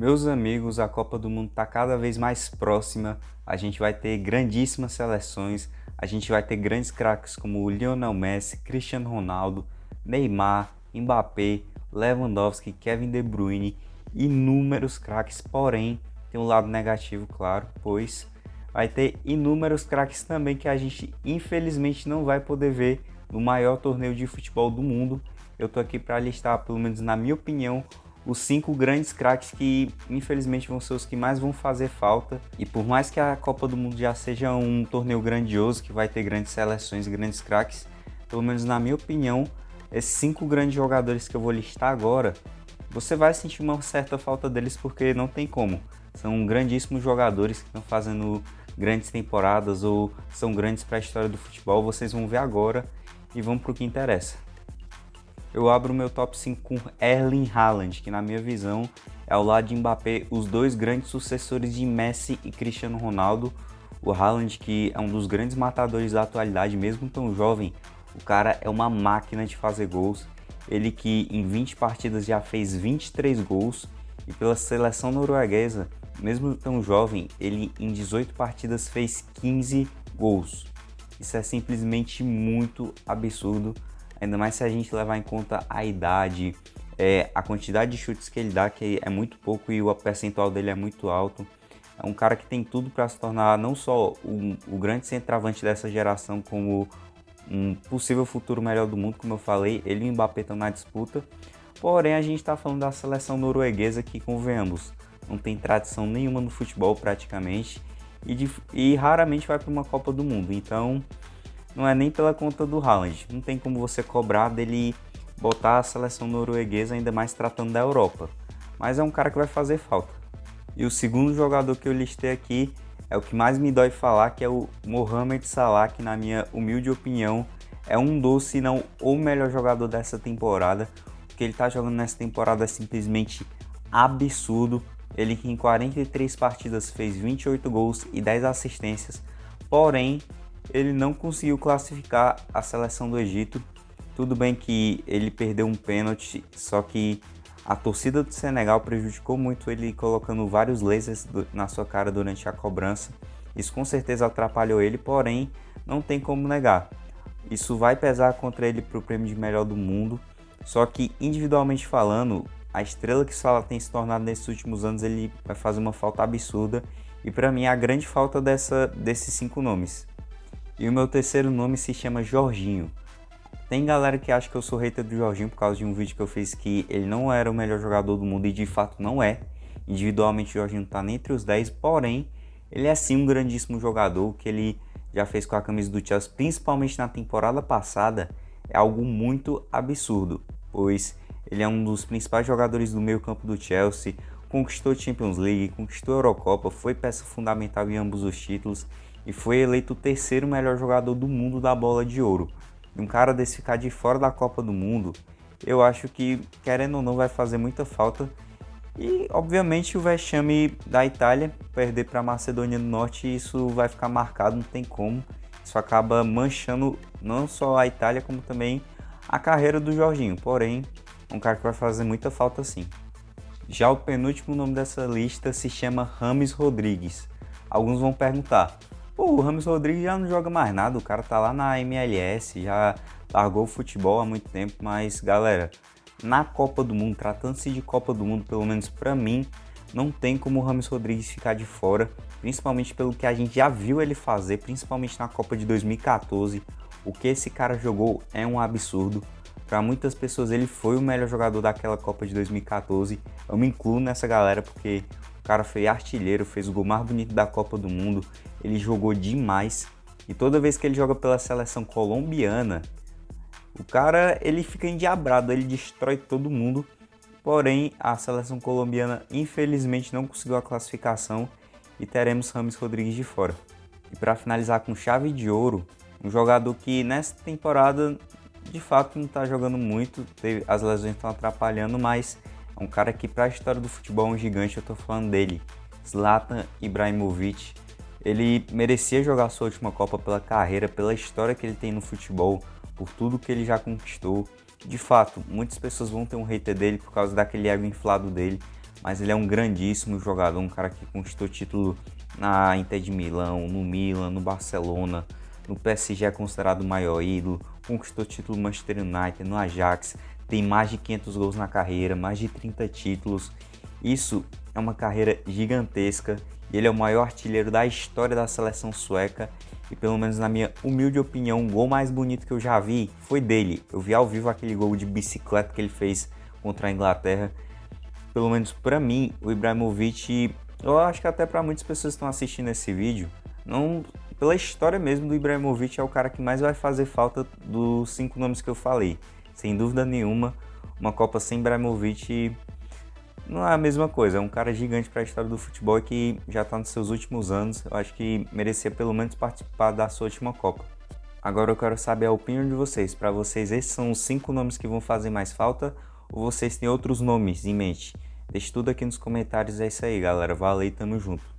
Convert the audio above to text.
Meus amigos, a Copa do Mundo está cada vez mais próxima. A gente vai ter grandíssimas seleções. A gente vai ter grandes craques como o Lionel Messi, Cristiano Ronaldo, Neymar, Mbappé, Lewandowski, Kevin De Bruyne, inúmeros craques. Porém, tem um lado negativo, claro, pois vai ter inúmeros craques também que a gente infelizmente não vai poder ver no maior torneio de futebol do mundo. Eu tô aqui para listar, pelo menos na minha opinião, os 5 grandes craques que infelizmente vão ser os que mais vão fazer falta. E por mais que a Copa do Mundo já seja um torneio grandioso, que vai ter grandes seleções, grandes craques, pelo menos na minha opinião, esses 5 grandes jogadores que eu vou listar agora, você vai sentir uma certa falta deles porque não tem como. São grandíssimos jogadores que estão fazendo grandes temporadas ou são grandes para a história do futebol. Vocês vão ver agora e vamos para o que interessa. Eu abro o meu top 5 com Erling Haaland, que na minha visão é ao lado de Mbappé os dois grandes sucessores de Messi e Cristiano Ronaldo. O Haaland, que é um dos grandes matadores da atualidade, mesmo tão jovem, o cara é uma máquina de fazer gols. Ele que em 20 partidas já fez 23 gols e pela seleção norueguesa, mesmo tão jovem, ele em 18 partidas fez 15 gols. Isso é simplesmente muito absurdo. Ainda mais se a gente levar em conta a idade, a quantidade de chutes que ele dá, que é muito pouco e o percentual dele é muito alto. É um cara que tem tudo para se tornar não só o grande centroavante dessa geração, como um possível futuro melhor do mundo, como eu falei. Ele e o Mbappé estão na disputa. Porém, a gente está falando da seleção norueguesa que, convenhamos, não tem tradição nenhuma no futebol praticamente e raramente vai para uma Copa do Mundo. Então, não é nem pela conta do Haaland. Não tem como você cobrar dele botar a seleção norueguesa, ainda mais tratando da Europa. Mas é um cara que vai fazer falta. E o segundo jogador que eu listei aqui é o que mais me dói falar, que é o Mohamed Salah, que na minha humilde opinião é um dos, se não o melhor jogador dessa temporada. O que ele está jogando nessa temporada é simplesmente absurdo. Ele que em 43 partidas fez 28 gols e 10 assistências. Porém, ele não conseguiu classificar a seleção do Egito. Tudo bem que ele perdeu um pênalti, só que a torcida do Senegal prejudicou muito ele, colocando vários lasers na sua cara durante a cobrança. Isso com certeza atrapalhou ele, porém não tem como negar. Isso vai pesar contra ele para o prêmio de melhor do mundo. Só que individualmente falando, a estrela que Salah tem se tornado nesses últimos anos, ele vai fazer uma falta absurda. E para mim é a grande falta desses 5 nomes. E o meu terceiro nome se chama Jorginho. Tem galera que acha que eu sou hater do Jorginho por causa de um vídeo que eu fiz que ele não era o melhor jogador do mundo e de fato não é. Individualmente o Jorginho está entre os 10, porém ele é sim um grandíssimo jogador. O que ele já fez com a camisa do Chelsea, principalmente na temporada passada, é algo muito absurdo. Pois ele é um dos principais jogadores do meio campo do Chelsea, conquistou a Champions League, conquistou a Eurocopa, foi peça fundamental em ambos os títulos e foi eleito o terceiro melhor jogador do mundo da Bola de Ouro. E um cara desse ficar de fora da Copa do Mundo, eu acho que, querendo ou não, vai fazer muita falta. E, obviamente, o vexame da Itália, perder para a Macedônia do Norte, isso vai ficar marcado, não tem como. Isso acaba manchando não só a Itália, como também a carreira do Jorginho. Porém, é um cara que vai fazer muita falta sim. Já o penúltimo nome dessa lista se chama James Rodrigues. Alguns vão perguntar: pô, o James Rodrigues já não joga mais nada, o cara tá lá na MLS, já largou o futebol há muito tempo, mas galera, na Copa do Mundo, tratando-se de Copa do Mundo, pelo menos pra mim, não tem como o James Rodrigues ficar de fora, principalmente pelo que a gente já viu ele fazer, principalmente na Copa de 2014. O que esse cara jogou é um absurdo. Para muitas pessoas ele foi o melhor jogador daquela Copa de 2014. Eu me incluo nessa galera porque o cara foi artilheiro, fez o gol mais bonito da Copa do Mundo. Ele jogou demais e toda vez que ele joga pela seleção colombiana, o cara ele fica endiabrado, ele destrói todo mundo. Porém, a seleção colombiana infelizmente não conseguiu a classificação e teremos James Rodrigues de fora. E para finalizar com chave de ouro, um jogador que nessa temporada de fato não está jogando muito, as lesões estão atrapalhando, mas é um cara que para a história do futebol é um gigante. Eu estou falando dele, Zlatan Ibrahimovic. Ele merecia jogar sua última Copa pela carreira, pela história que ele tem no futebol, por tudo que ele já conquistou. De fato, muitas pessoas vão ter um hater dele por causa daquele ego inflado dele, mas ele é um grandíssimo jogador, um cara que conquistou título na Inter de Milão, no Milan, no Barcelona, no PSG é considerado o maior ídolo, conquistou título no Manchester United, no Ajax, tem mais de 500 gols na carreira, mais de 30 títulos. Isso é uma carreira gigantesca e ele é o maior artilheiro da história da seleção sueca e, pelo menos na minha humilde opinião, o gol mais bonito que eu já vi foi dele. Eu vi ao vivo aquele gol de bicicleta que ele fez contra a Inglaterra. Pelo menos para mim, o Ibrahimovic, eu acho que até para muitas pessoas que estão assistindo esse vídeo, não, pela história mesmo do Ibrahimovic, é o cara que mais vai fazer falta dos 5 nomes que eu falei. Sem dúvida nenhuma, uma Copa sem Ibrahimovic não é a mesma coisa. É um cara gigante para a história do futebol e que já está nos seus últimos anos. Eu acho que merecia pelo menos participar da sua última Copa. Agora eu quero saber a opinião de vocês. Para vocês, esses são os 5 nomes que vão fazer mais falta ou vocês têm outros nomes em mente? Deixe tudo aqui nos comentários. É isso aí, galera. Valeu e tamo junto.